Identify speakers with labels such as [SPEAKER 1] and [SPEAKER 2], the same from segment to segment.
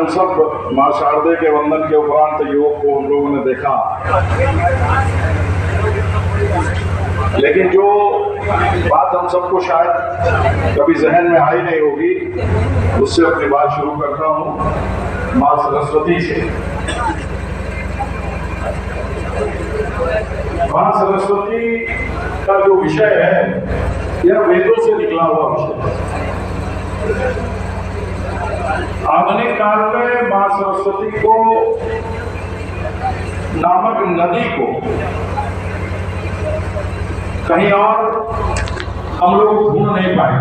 [SPEAKER 1] हम सब मां शारदे के वंदन के उपरांत योग को हम लोगों ने देखा, लेकिन जो बात हम सबको शायद कभी जहन में आई नहीं होगी, उससे अपनी बात शुरू करता हूं मां सरस्वती से। मां सरस्वती का जो विषय है यह वेदों से निकला हुआ विषय है। आधुनिक काल में मां सरस्वती को नामक नदी को कहीं और हम लोग ढूंढ नहीं पाए,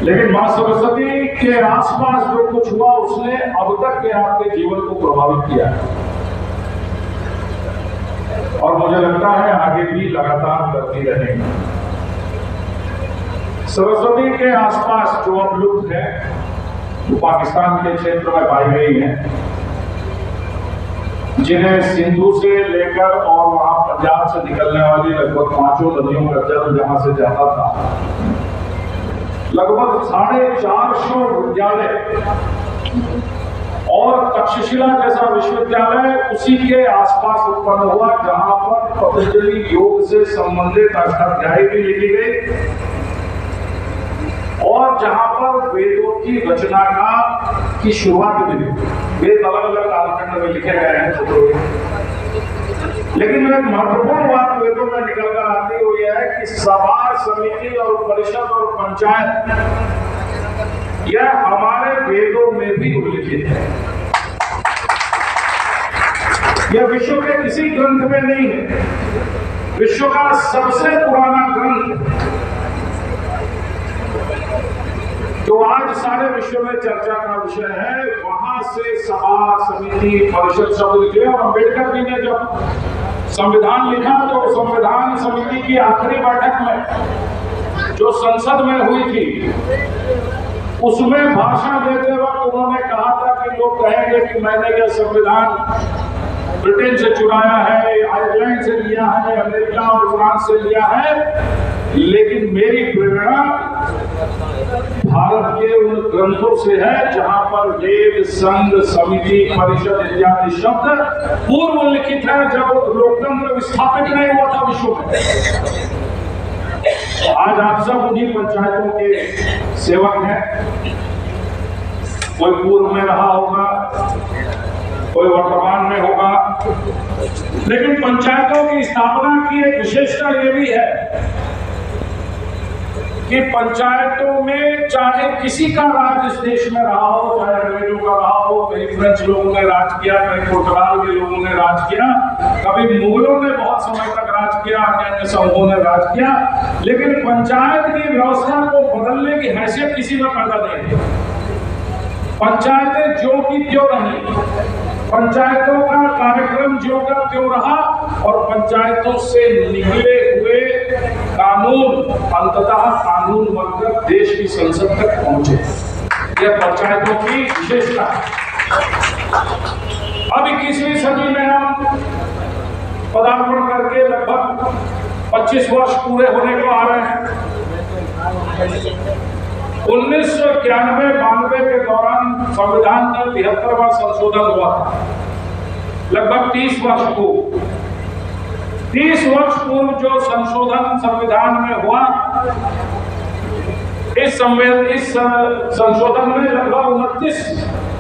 [SPEAKER 1] लेकिन मां सरस्वती के आसपास जो कुछ हुआ उसने अब तक के आपके जीवन को प्रभावित किया है और मुझे लगता है आगे भी लगातार करती रहेगी। सरस्वती के आसपास जो अब लुप्त है, जो पाकिस्तान के क्षेत्र में पाई गई है, जिन्हें सिंधु से लेकर और वहां पंजाब से निकलने वाली लगभग 5 नदियों का जल जहां से जाता था, लगभग 450 विद्यालय और तक्षशिला जैसा विश्वविद्यालय उसी के आसपास उत्पन्न हुआ, जहां पर पतंजलि योग से संबंधित अष्टाध्यायी भी लिखी गई और जहां पर वेदों की रचना की शुरुआत भी हुई। वेद अलग अलग कालखंड में लिखे गए हैं, लेकिन एक महत्वपूर्ण बात वेदों में निकल कर आती हुई है कि सभा, समिति और परिषद और पंचायत, यह हमारे वेदों में भी उल्लिखित है। यह विश्व के किसी ग्रंथ में नहीं है, विश्व का सबसे पुराना ग्रंथ जो आज सारे विश्व में चर्चा का विषय है, वहां से सभा, समिति, परिषद शब्द लिखे। और अम्बेडकर जी ने जब संविधान लिखा तो संविधान समिति की आखिरी बैठक में जो संसद में हुई थी, उसमें भाषण देते वक्त उन्होंने कहा था कि लोग कहेंगे कि मैंने यह संविधान ब्रिटेन से चुराया है, आयरलैंड से लिया है, अमेरिका और फ्रांस से लिया है, लेकिन मेरी प्रेरणा भारत के उन ग्रंथों से है जहां पर वेद, संघ, समिति, परिषद इत्यादि शब्द पूर्व लिखित है, जब लोकतंत्र विस्थापित नहीं हुआ था विश्व में। आज आप सब उन्हीं पंचायतों के सेवक हैं। कोई पूर्व में रहा होगा, कोई वर्तमान में होगा, लेकिन पंचायतों की स्थापना की एक विशेषता ये भी है कि पंचायतों में चाहे किसी का राज इस देश में रहा हो, चाहे अंग्रेजों का रहा हो, कहीं फ्रेंच लोगों ने राज किया, कहीं पुर्तगाल के लोगों ने राज किया, कभी मुगलों ने बहुत समय तक राज किया, अन्य समूहों ने राज किया, लेकिन पंचायत की व्यवस्था को बदलने की हैसियत किसी में पैदा नहीं है। पंचायतें जो की त्यों रही, पंचायतों का कार्यक्रम जो का त्यों रहा और पंचायतों से निकले हुए कानून अंततः कानून बनकर देश की संसद तक पहुंचे। यह पंचायतों की विशेषता है। अब 21वीं सदी में हम पदार्पण करके लगभग 25 वर्ष पूरे होने को आ रहे हैं। 1991-92 के दौरान संविधान का 73वां संशोधन हुआ था। लगभग 30 वर्ष पूर्व, 30 वर्ष पूर्व जो संशोधन संविधान में हुआ, इस संशोधन में लगभग 29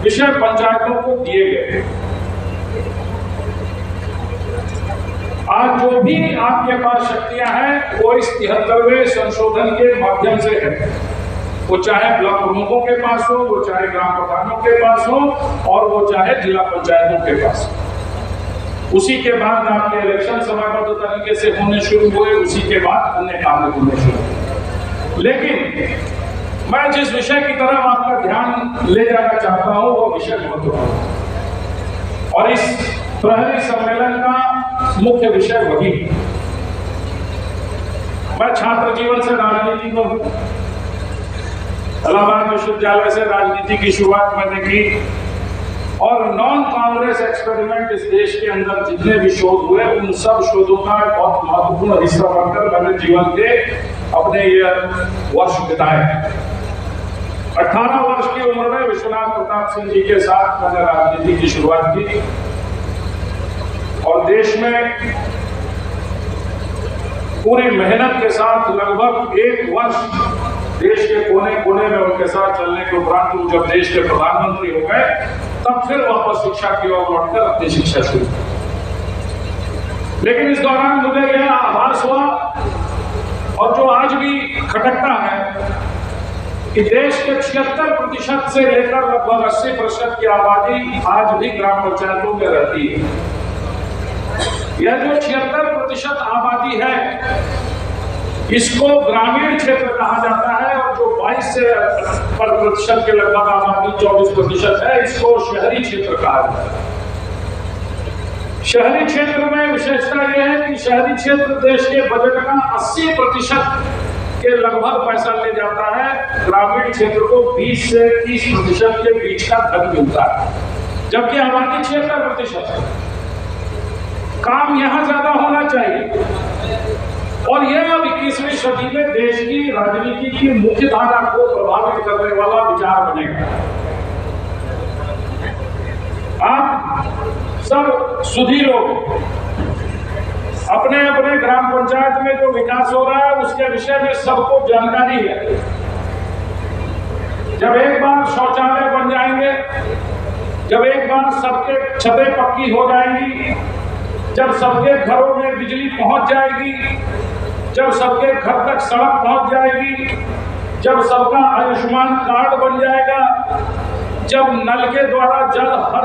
[SPEAKER 1] विषय पंचायतों को दिए गए। आज जो भी आपके पास शक्तियां हैं वो इस 73वें संशोधन के माध्यम से है। वो चाहे ब्लॉक प्रमुखों के पास हो, वो चाहे ग्राम प्रधानों के पास हो और वो चाहे जिला पंचायतों के पास हो। उसी के बाद आपके इलेक्शन समयबद्ध तरीके से होने शुरू हुए, उसी के बाद अन्य कार्य होने शुरू हुए। लेकिन मैं जिस विषय की तरफ आपका ध्यान ले जाना चाहता हूं वो विषय महत्वपूर्ण और इस प्रहरी सम्मेलन का मुख्य विषय वही। मैं छात्र जीवन से राजनीति में हूं। इलाहाबाद विश्वविद्यालय से राजनीति की शुरुआत मैंने की और नॉन कांग्रेस एक्सपेरिमेंट इस देश के अंदर जितने भी शोध हुए उन सब शोधों का एक बहुत महत्वपूर्ण हिस्सा बनकर मैंने जीवन के अपने ये वर्ष बिताए। 18 वर्ष की उम्र में विश्वनाथ प्रताप सिंह जी के साथ मैंने राजनीति की शुरुआत की और देश में पूरी मेहनत के साथ लगभग 1 वर्ष देश के कोने कोने में उनके साथ चलने के उपरांत जब देश के प्रधानमंत्री हो गए तब फिर वापस शिक्षा की ओर लौटकर अपनी शिक्षा शुरू की। लेकिन इस दौरान मुझे यह आभास हुआ और जो आज भी खटकता है कि देश के 76% से लेकर लगभग 80% की आबादी आज भी ग्राम पंचायतों में रहती है। यह जो 76% आबादी है इसको ग्रामीण क्षेत्र कहा जाता है और जो 22% के लगभग आबादी 24% है इसको शहरी क्षेत्र कहा जाता है। शहरी क्षेत्र में विशेषता यह है कि शहरी क्षेत्र देश के बजट का 80% के लगभग पैसा ले जाता है, ग्रामीण क्षेत्र को 20 से 30% के बीच का धन मिलता है, जबकि आबादी 76% है। काम यहां ज्यादा होना चाहिए और यह अब 21वीं सदी में देश की राजनीति की मुख्य धारा को प्रभावित करने वाला विचार बनेगा। आप सब सुधी लोग अपने अपने ग्राम पंचायत में जो विकास हो रहा है उसके विषय में सबको जानकारी है। जब एक बार शौचालय बन जाएंगे, जब एक बार सबके छतें पक्की हो जाएंगी, जब सबके घरों में बिजली पहुंच जाएगी, जब सबके घर तक सड़क पहुंच जाएगी, जब सबका आयुष्मान कार्ड बन जाएगा, जब नल के द्वारा जल हर